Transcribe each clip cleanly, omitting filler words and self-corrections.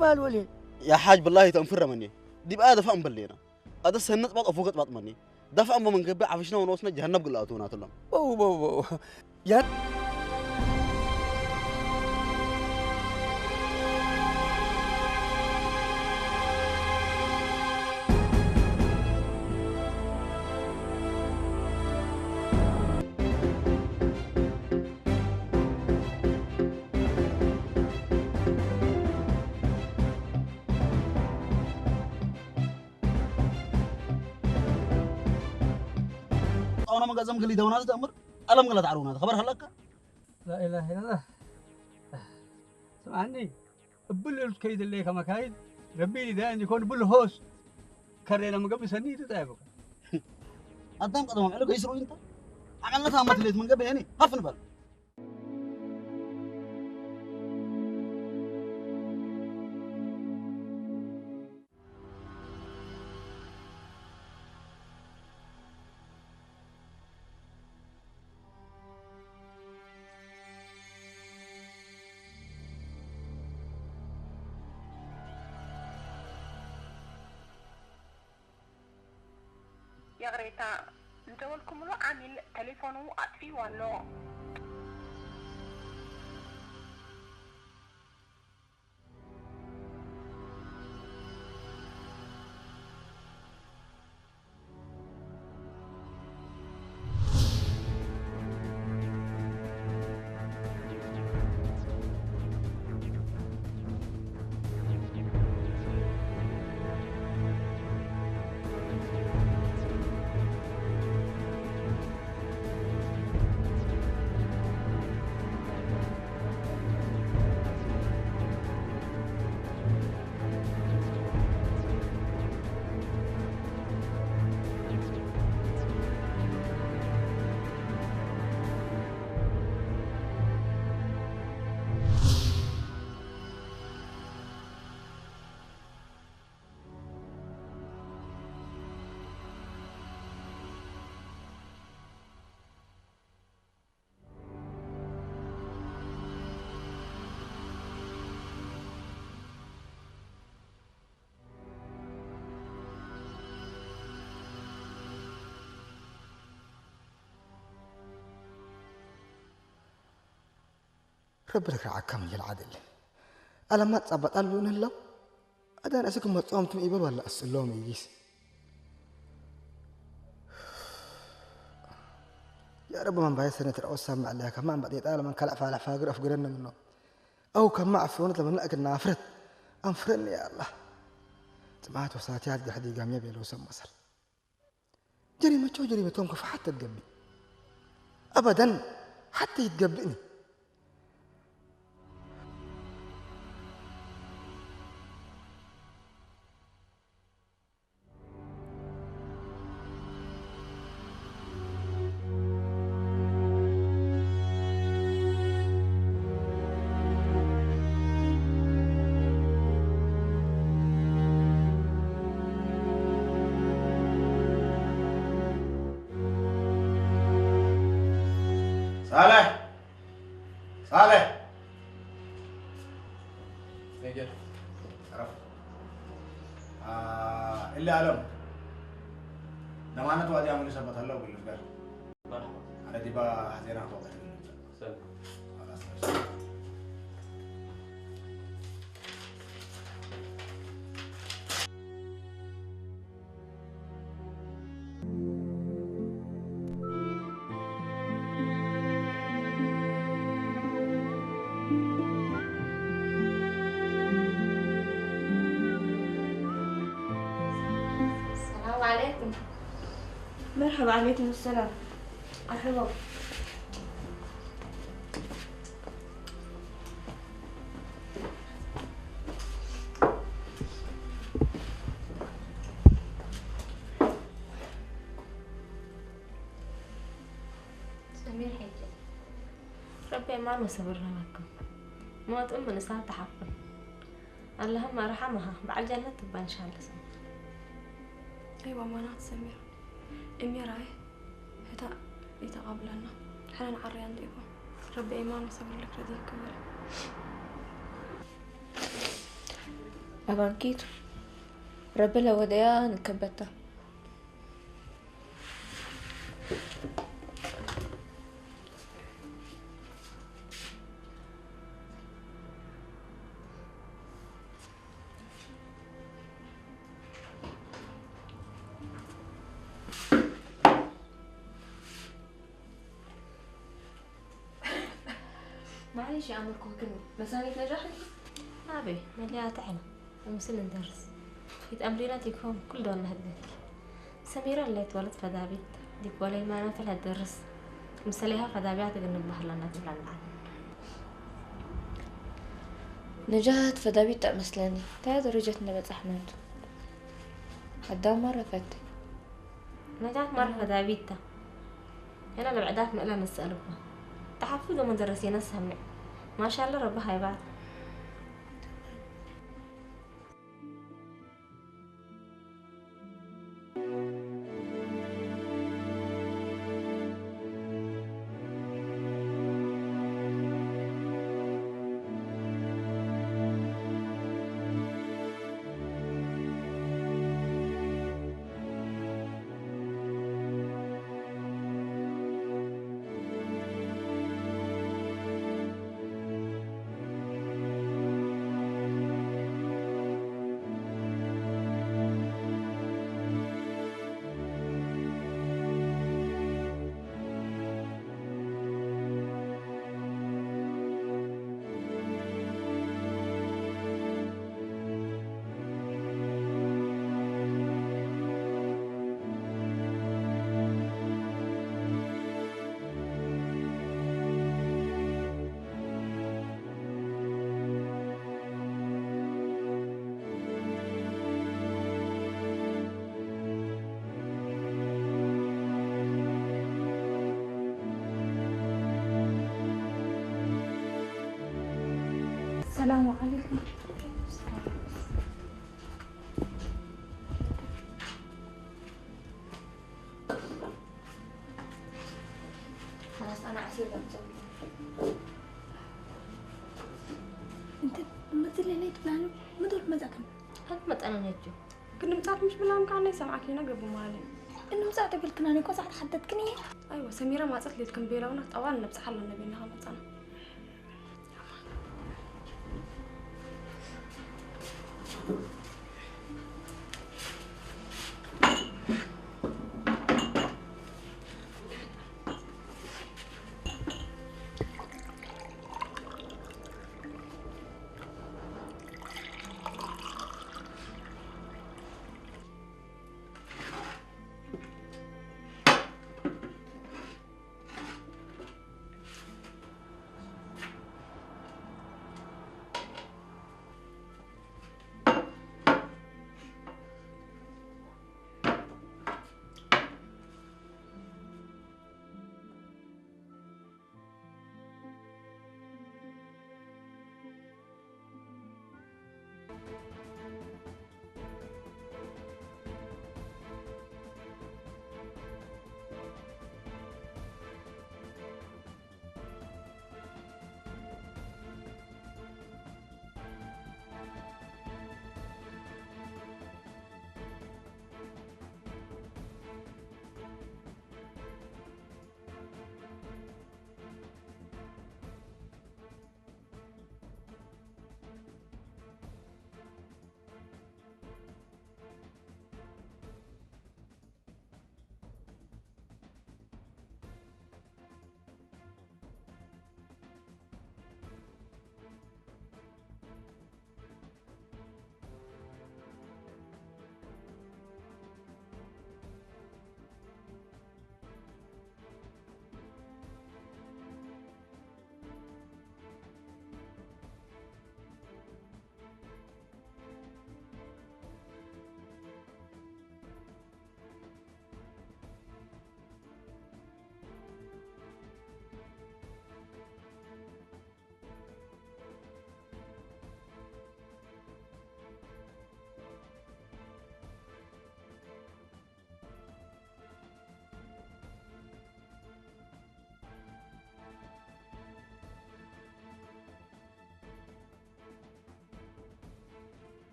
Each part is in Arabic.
قبال ولي يا حاج بالله تنفر مني دي بقى دفع بلينا هذا السنة بقى فوقت بقى مني دفع من قبل عفشنا ونوصنا جهنم قلاتونا تلهم بو يا أنا ما قاسم قلي دونا تأمر ألم قلت عرونا خبر هلك لا اله الا الله سمعني بل كيد اللي كما كايد ربي لي ده ان يكون بل هوس كرينا من قبل سنين تتعبك أنتم قدام عليك يسرو أنت عملنا تامت ليت من قبل يعني هفن بال يا غريتا ندولكم له عامل تليفونه أطفي ولا ربك رعاكم يا العدل ألا ما تصبت قالوا نهلا أنا أسكم ما تصومتم إيبل ولا أسلوم يجيس يا رب من باي سنة الأوسام عليها كمان بديت أنا من كلا فعل فاقر أفقرنا منه أو كم عفونة لما نلاقي نافرت أنفرني يا الله سمعت وساتيات قحدي قام يبي لو سم مصر جريمة توم كيف حتى تقبي أبدا حتى يتقبئني صالح نجر عرف اللي علم دمانة وادي عملي سبت الله بالله مرحبا أنا دي بقى حزينة فوق سلام خلاص السلام عليكم. مرحبا. عليكم السلام. مرحبا. سمير حجة ربي ما صبرنا معكم ما تقوم من ساعة حقا اللهم رحمها بعد جنة تبقى إن شاء الله سمير. أيوة منات سمير إمي راي هتا يتقابلنا حنا نعريان ديكو ربي إيمان وصبر لك رديك أبانكيتو ربي لو وديا نكبتها. معلش يا أمركم كلمة مسانيك نجحت؟ أبي مليها تعنا ومسن ندرس يتأمرينات يكون كل دول هديك سميرة اللي اتولد فدابيت ديك ولا ما نفل هتدرس مسليها فدابيات إنه بحلنا تبلع العالم نجحت فدابيت مسلاني تعال درجة نبت أحمد قدام مرة فتي نجحت مرة فدابيتها أنا اللي بعدات مقلة نسألوها تحفظوا مدرسين السمع ما شاء الله ربها يبعد. السلام عليكم. خلاص أنا عسير انت مثل اللي تبلانو مدول مزاكم هاد ما أنا نجو كنا متعرف مش بلا مكان يسمعك لنا قبل مالي انه مساعدة بالكناني كو ساعة حددكني أيوة سميرة ما قالت لي تكمبيلة ونحت أول نبس حل النبي إنها متنا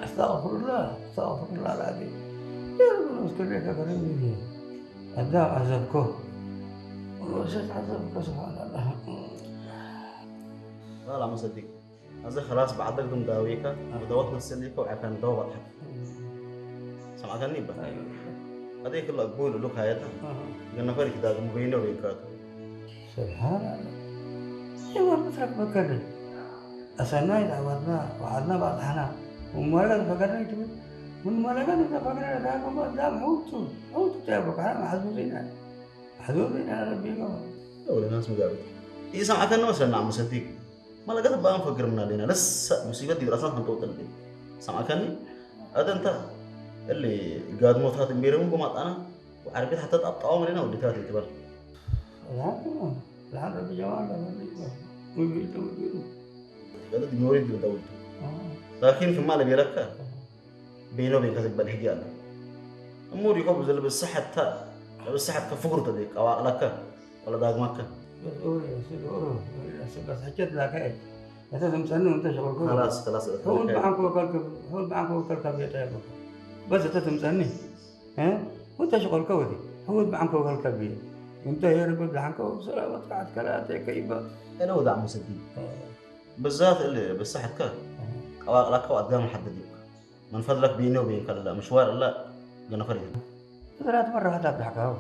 استغفر الله العظيم. يا رب اذكر لك كريم أداء عذابكم وشيخ عذابكم سبحان الله. لا ما صدق هذا خلاص بعدك دم داويك ودوت نسليك وعفان دوا بضحك سمعتني بقى هذيك اللي أقول له خياتنا قلنا فرق ده مبينه وينكات سبحان الله. يا رب ترك بكري أصلنا إذا وعدنا بعضنا ومالك فكرنا يتم من مالك إذا فكرنا ذاك ما دام حوت تابك أنا حذورين على ربي كمان. ولا ناس مقابل إيه سمعتنا مثلا نعم صدق ما لقيت بقى مفكر من علينا لسه مصيبة دي راسنا هنطوط اللي سمعتني هذا أنت اللي قاد موتات مبيرهم بمات أنا وعرفت حتى تقطعوا مننا وديتها تكبر. الحمد ربي جمال ربي هذا دي نوري دي داود لكن في مال بيركا بينه وبين كذب بالحجال أمور يكون بزل بالصحة كفقر تديك أو عقلك ولا داغ مكة بس حكيت لك إيه أنت تمسنه أنت شغل خلاص هو معك وكلك بيتعب بس أنت تمسني ها وأنت شغل كودي هو معك وكلك بيه أنت يا رب عنك وسلامتك على كلاتك كيبا أنا وضع مسدي بالذات اللي بالصحة كا أو عقلك وأدام محددين من فضلك بيني وبينك المشوار لا جنا فريق 3 مرات أبلحكه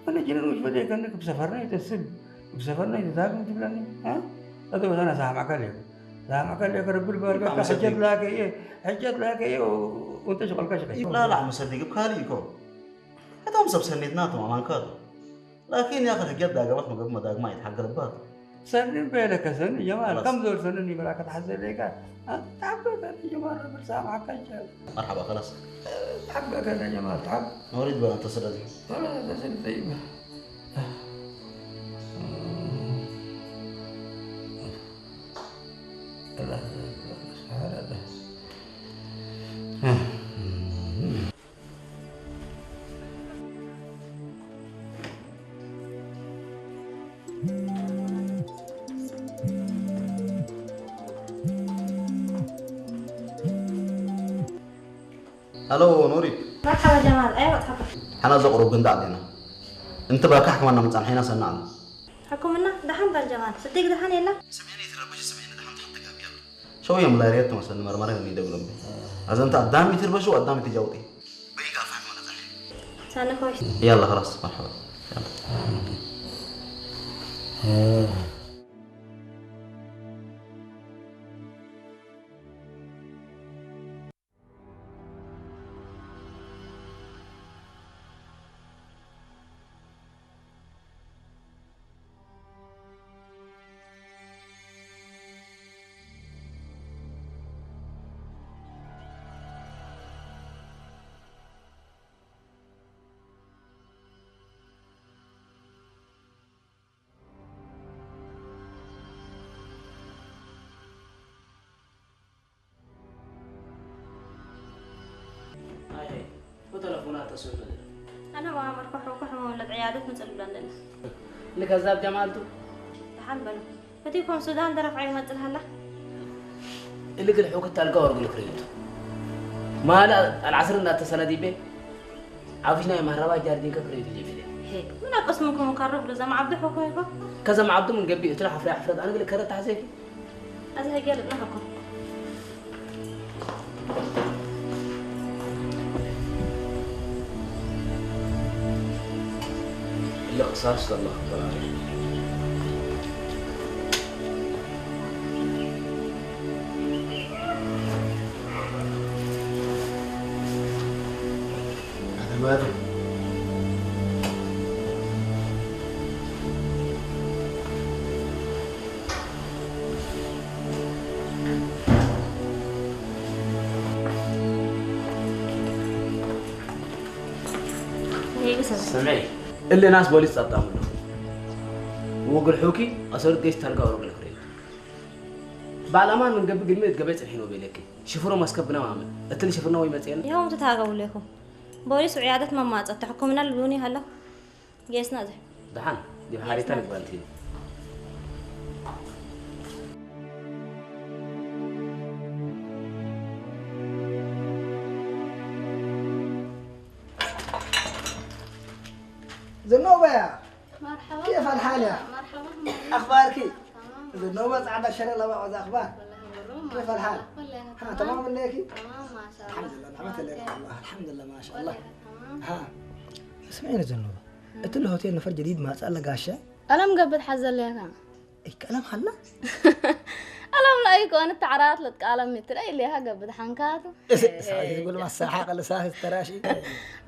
أنا جنون مش بدي كأنك بسفرنا يتسب بسفرنا يتذاك متبلني ها هذا بس أنا سامعك لك رب البركة حجت لك إيه وأنت شغل كشك لا مصدق بخاليكو هذا هم سبسنيتنا ما مانكاتو لكن يا أخي حجت داقة ما داقة ما يتحقق الباب سنين بالك سنين جمال كم دول سنين براك تحزن لك تعبك أنا جمال رب سامعك كشك مرحبا خلاص تعبك أنا جمال تعب ما أريد بأن أتصل هذه ولا أتصل طيب الله سبحان الله الو نوري مرحبا جمال. ايوه تفضل. حنا زقرب قند علينا انت بقى كحكم انا مصالحينا سنعنا حكم لنا دحين بالجمال صدق دحين يلا سمعني تربش سمعني دحين تحط قام يلا شويه ملاريات مثلا مرمره اللي يدغلم اذا انت قدامي تربش وقدامي تجاوطي بيقى فاهم انا دحين سنة كويس. يلا خلاص مرحبا وتلفونات تسوي أنا ما عمر كحو ولد عيادة مثل بلندن. اللي كذاب جمالته دحين بلو بديكم سودان درف عين مثل هلا اللي قل حوك تلقى ورق الكريت ما لا العصر إن التسندي به عافينا يا مهربا جاردين كفريد اللي بيده هيك من أقص منكم مقرب لزم عبد حكويكم كذا مع عبد من قبي تروح في حفرة أنا قل كرت عزيك هذا هي قال نحكم اللي قصاص الله تعالى هذا سمعي اللي ناس بوليس صداموا وقل حوكي أصورت جيش تلقى ورق الكريت بعلمان من قبل قلمي تقبيت الحين وبيلك شوفوا ما سكبنا وعمل أتلي شوفنا ويمتين يوم تتاقوا لكم بوليس وعيادة ممات تحكمنا البيوني هلا جيسنا ده دحان دي بحاري تاني بانتين زنوبة يا مرحبا كيف الحال يا؟ مرحبا أخبارك؟ زنوبة صعدة الشرق لا بقى أخبار كيف الحال؟ ها تمام ليكي؟ تمام ما شاء الحمد لله نعمة الله الحمد لله ما شاء الله ها اسمعيني زنوبة قلت له هوتيل نفر جديد ما سأل قاشة ألم قبل حزل ليك اي كلام حلا ألم لا يكون أنت عرات لك ألم مثل أي اللي هجا بدحنكاتو ساعات يقول ما الساحة قال ساحة التراشي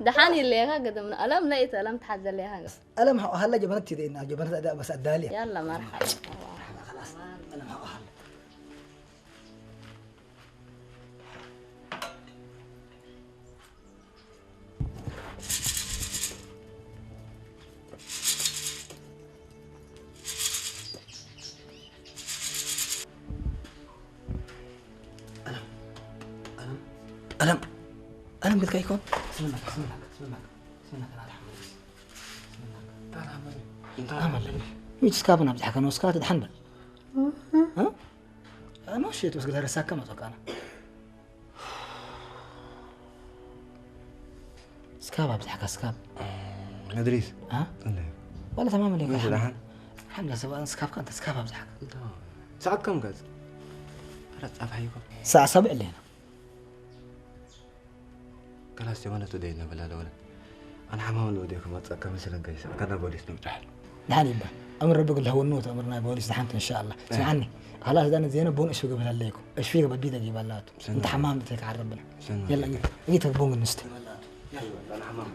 دحاني اللي هجا قدم ألم لا ألم تحزل لي هجا ألم هلا جبنت تدينا جبنت أداء بس أدالي يلا مرحبا خلاص ألم هلا ألم ألم قلت كيكون بسم الله بسم الله بسم الله بسم الله تعالى حمد بسم الله تعالى حمد ميت سكابنا بزحك أنا وسكات دحنبل ها أنا وشيت بس قلت رساك ما أنا سكاب بزحك سكاب ادريس ها ولا ولا تمام اللي ماشي الحال الحمد لله سواء سكاب كانت سكاب بزحك ساعة كم قاز؟ رد أفحيكم الساعة 7 الليل خلاص جمانة تدينا بلا ولا أنا حمام وديكم أتذكر مثلا كيس كنا بوليس نمتحن دحاني با أمر ربي قل هو النوت أمرنا بوليس دحنت إن شاء الله سمعني خلاص ده زينب بون إيش في قبل عليكم إيش في قبل بيدك جبالات أنت حمام بتك على ربنا يلا جيت بون النست يلا أنا حمام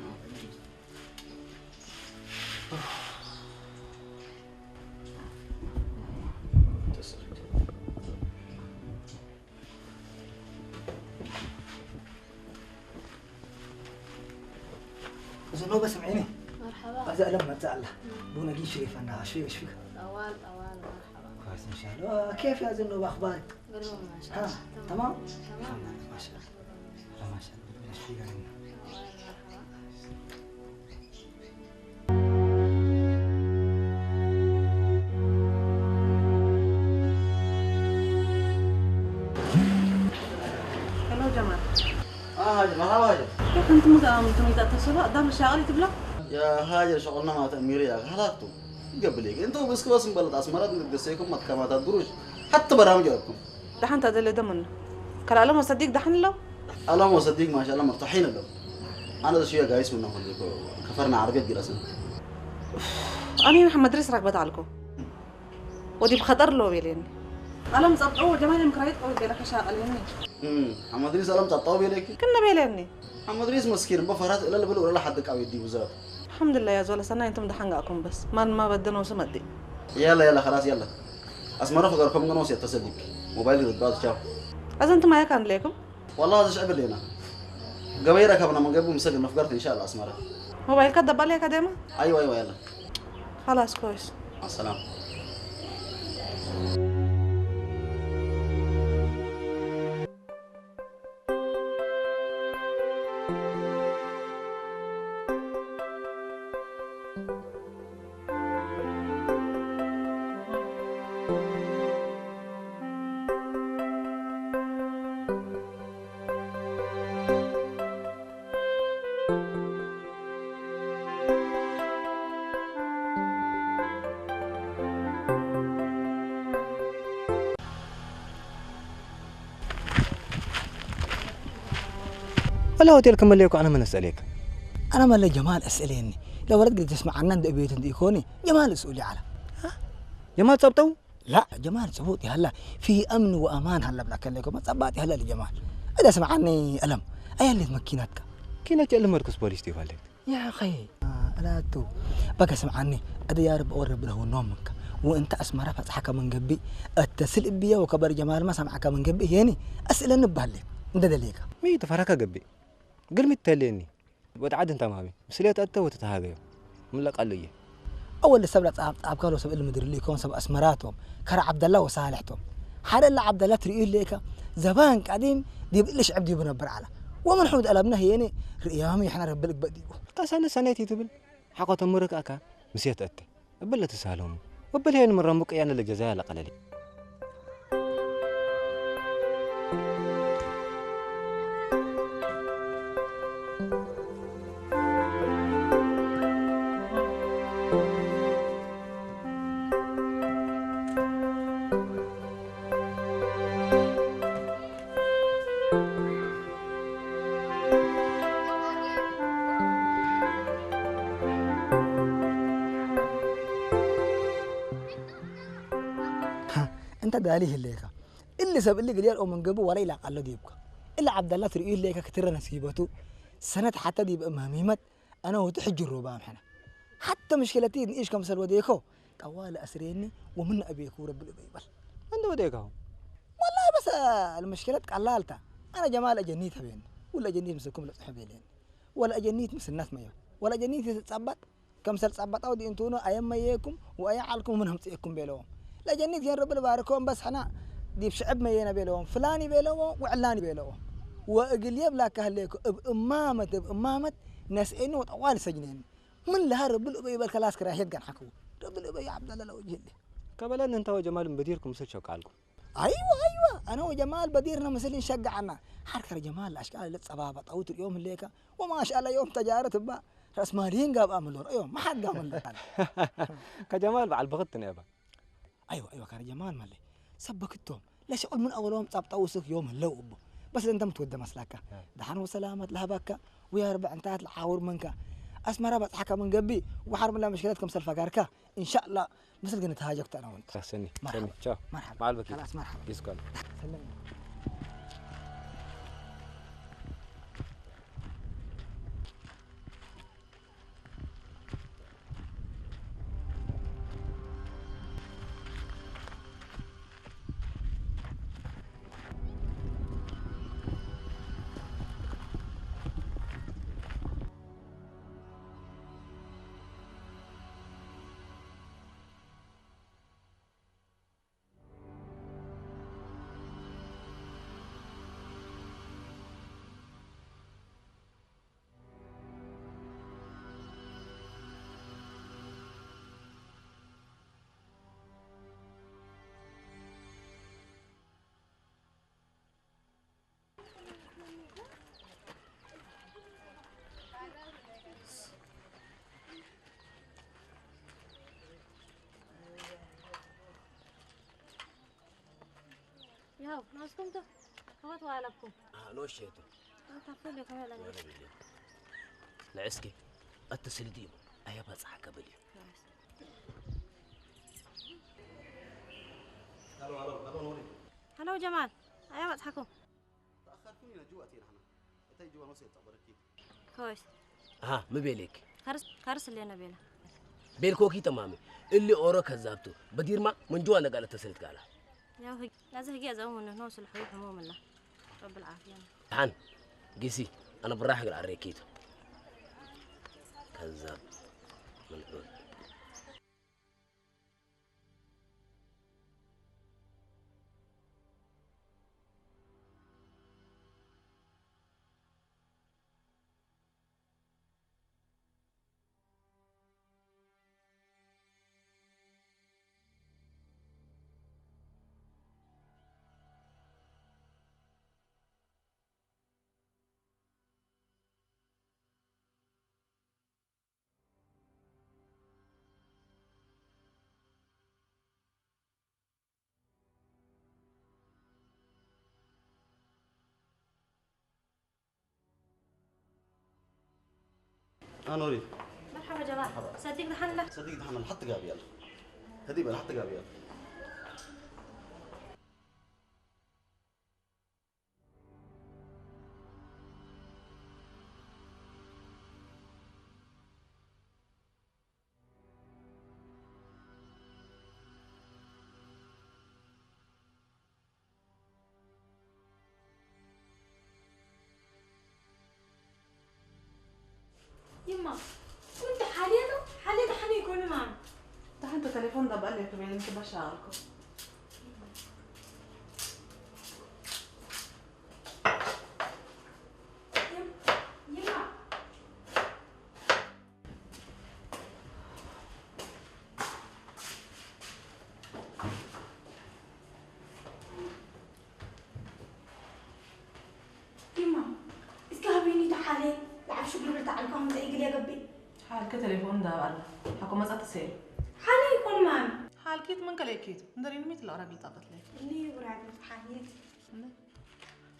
زنوبة سمعيني مرحبا هذا لما تسأله بونا جي شريف أنا إيش فيك أوال مرحبا كويس إن شاء الله كيف يا زنوبة أخبارك قولوا ما شاء ها الله تمام تمام ما شاء الله ما شاء الله إيش فيك هلو جمال هاجر مرحبا هاجر كيف انت متى اتصلوا قدام الشغل تبلغ يا هاجر شغلنا مع تأميري يا هلاكتو قبليك انتوا بس مبلط اسمرات ندسيكم ما تكامات قروش حتى برامج جوابكم دحين تدل ده منه كلا لما صديق دحين له اللهم صديق ما شاء الله مرتاحين له انا ده شويه قايس منه كفرنا عربيه جلسنا انا محمد ريس راكبت عليكم ودي بخطر له بيليني ألم صبعوه جمال مكرايت قوي بيلك شاغل يني محمد ريس ألم تطاو بيلك كنا بيليني محمد ريس مسكين بفرات إلا اللي ولا حدك أو يدي وزاد الحمد لله يا زول سنة انتم دحنقاكم بس ما بدنا وسمدي يلا خلاص يلا اسمر فقركم نوص يتصل بك موبايلي رد شاف اذا انتم ما كان ليكم والله هذا شعب لينا قبيرك ابنا من قبل مسجل نفقرت ان شاء الله اسمر موبايل كدب عليك ديما ايوه يلا خلاص كويس مع السلامه ولا هوتيل كم ليكو أنا من أسألك أنا ما جمال أسأليني لو ورد قد تسمع عنا عند بيت يكوني جمال اسألي على جمال صبتو لا جمال صبوتي هلا في أمن وأمان هلا بلكن لكم ما صباتي هلا لجمال إذا سمع عني ألم أي اللي تمكنتك كنا جل مركز بوليس تيفالك يا أخي أنا تو بقى سمع عني أدا يا رب أورب له نومك وأنت أسمع فتحك من قبي اتصل بيا وكبر جمال ما سمعك من قبي يعني أسئلة نبهلك أنت دليك مي تفرك قبي قل متليني وتعد انت مامي مسليت أنت وتتهاجم من لك قليه أول سبلة عب قالوا سب المدير اللي يكون سب أسمراتهم كرا عبد الله وصالحتهم حال الله عبد الله تريد ليك زبان قديم دي ليش عبد يبنبر على ومن حمد ألبنا هيني ريامي إحنا ربلك بديبو كاسانا سنتي تبل حقا تمرك أكا مسيت أتى بلا تسالهم وبل هين من رمك يعني الجزاء لقللي أنت داليه الليك اللي سب اللي قليل أو من قبل ولا إلى قال ديبك إلا عبد الله تريه الليك كتير نسيبته سنة حتى ديب مهميمت أنا وتحج الربام حنا حتى مشكلتي إيش كم سل وديكو طوال أسريني ومن أبيك ورب البيبل عنده وديكو والله بس المشكلة قلالتها أنا جمال أجنيتها بين ولا أجنيت مثلكم لا تحبين ولا أجنيت مثل الناس ما ولا أجنيت تتصبت كم سل تصبت أو دي أنتونا أيام ما يكم وأيعلكم منهم تيكم بيلهم لا جنيت يا رب الباركون بس حنا دي بشعب ما ينا بيلهم فلاني بيلهم وعلاني بيلهم وأقل يبلا كهليكو بأمامة ناس إنه وطوال سجنين من لها رب الأبي بالكلاس كراهيت كان حكوا رب الأبي يا عبد الله لو جلي قبل أنت وجمال بديركم مسل شوك عليكم أيوة أنا وجمال بديرنا مثل نشجع عنا حركة جمال الأشكال اللي تصبابة طوت اليوم الليكا وما شاء الله يوم تجارة بقى راس مالين قاب أملور أيوة ما حد قام اللي كجمال بعد بغتني أبا أيوة كان جمال مالي سبكتهم ليش أقول من أولهم طوسك يوم اللو أبو بس أنت متودى مسلكة دحن وسلامة لها بكة ويا رب انتهت الحاور منك اسمع ربط حكى من قبي وحرم لا مشكلتكم سلفقارك ان شاء الله مثل قلت هاجكت انا وانت سني مرحبا تشاو مرحبا مع البكي خلاص مرحبا يسكن سلم ياو ناسكم ده هوات وعلبكم نوش شيتو تفضل يا كمال العسكي اتصل ديم ايا بصح قبل هلو نوري هلو جمال ايا بصحكم تاخرتوني لجواتي نحن اتي جوا نص يتصبركي كويس مبيلك كارس اللي انا بينا بيلكوكي تمامي اللي اورو كذابتو بدير ما من جوا انا قال اتصلت قال يا هي لازم هي ازوم انه نوصل الحقوق هموم الله رب العافيه هان قيسي انا براح على الريكيتو كذاب ملعون نوري مرحبا جمال صديق دحن له صديق دحن حط قابي يلا هدي بقى حط قابي يلا يما وانت حاليا دحين يكون معنا دحين انت تليفون ده بقى لي كمان انت بشغلكم يما يما اسكابيني تحالي لعب شغل بتاعكم زي قلي قبي حال كتليفون ده بقى حكم مسألة تسير حالي يكون معنا حال كيت من كليكيت ندري نميت الأوراق اللي طاقت لك اللي وراد حالي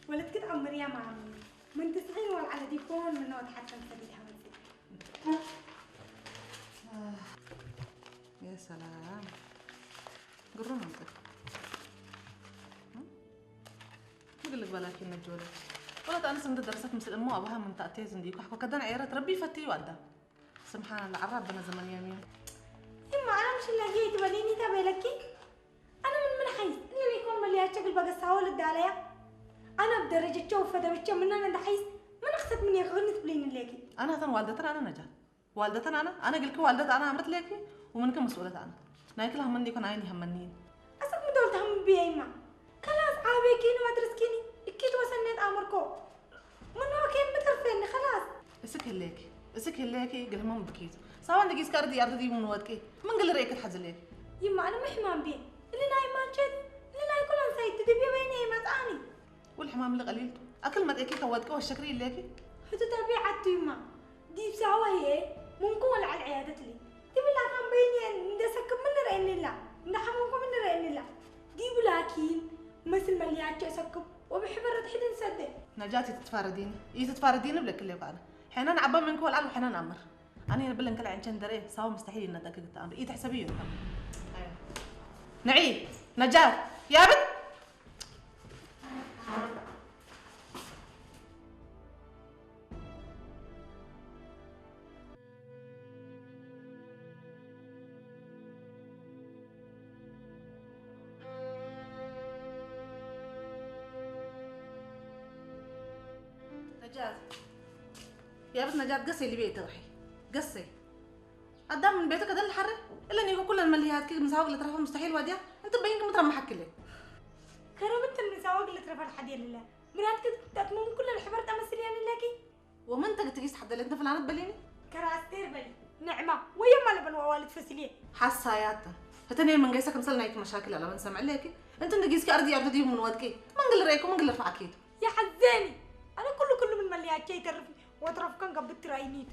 ولد كده عمري يا معمي من 90 ولا على تليفون من نوع حتى نسويها يا سلام قرون منطق بلاكي نجولة ولا أنا سند درست مثل أمه أبوها من تأتيز نديك وحكوا كدن عيرة ربي فتي وأدا سبحان الله عرب بنا زمن يمين يما أنا مش اللي جيت وليني تبالكي أنا من حيث اللي يكون مليان شكل بقى ساول عليا أنا بدرجة شوف هذا بتشوف من أنا دحيس ما نخسد مني غنت بلين ليكي أنا ثن والدتنا أنا نجا والدتنا أنا قلت والدتي أنا عملت ليكي ومنكم مسؤولة أنا نايكلها مني كون عيني همنين أسف مدولت هم بيا يما خلاص عابيكيني ما ترسكيني اكيد وسنيت أمركو من هو كيف مترفيني خلاص اسك هلاكي قال هم بكيت سواء دقيس كاردي أرضي من ودكي من قال رأيك تحزن ليك يما أنا محمام بيه اللي نايم ما جد اللي نايم كلهم سيد تبي بيني ما تعاني والحمام اللي قليلته أكل ما تأكيد كودك والشكري الليكي حتى تبيعت يما دي بساوة هي ممكن ولا على العيادة لي تبي لا كان بيني ندسك من رأيني لا نحمكم من رأيني لا دي بلاكين مثل مليات سكب وبحب الرد حد نصدق نجاتي تتفارديني بلك اللي قاله حنان عبا منك والعلو حنان أمر أنا نبل نكل عن شن دريه سوا مستحيل إن أتأكد الأمر إيه تحسبيه نعيد نجات يا بنت نجات يا بنت نجات قصي اللي بيت روحي قصي قدام من بيتك هذا الحر الا ان يكون كل المليات كي مساوق اللي ترفع مستحيل واديها انت بينك مترمحك كله كرمت المساوق اللي ترفع الحديد لله مراتك تتمم كل الحبر تمثلين لك ومن انت تقيس حد اللي انت فلانه تبليني كراستير بلي نعمه ويا ما لبن والد فسليه حسايات فتني من قيسك مثلا نايك مشاكل على من سمع لك انت تقيس كاردي ارضي من ودكي من قل ريك ومن قل رفع اكيد يا حزاني انا كله من مليات شيء ترفي وترف كان قبل تراينيت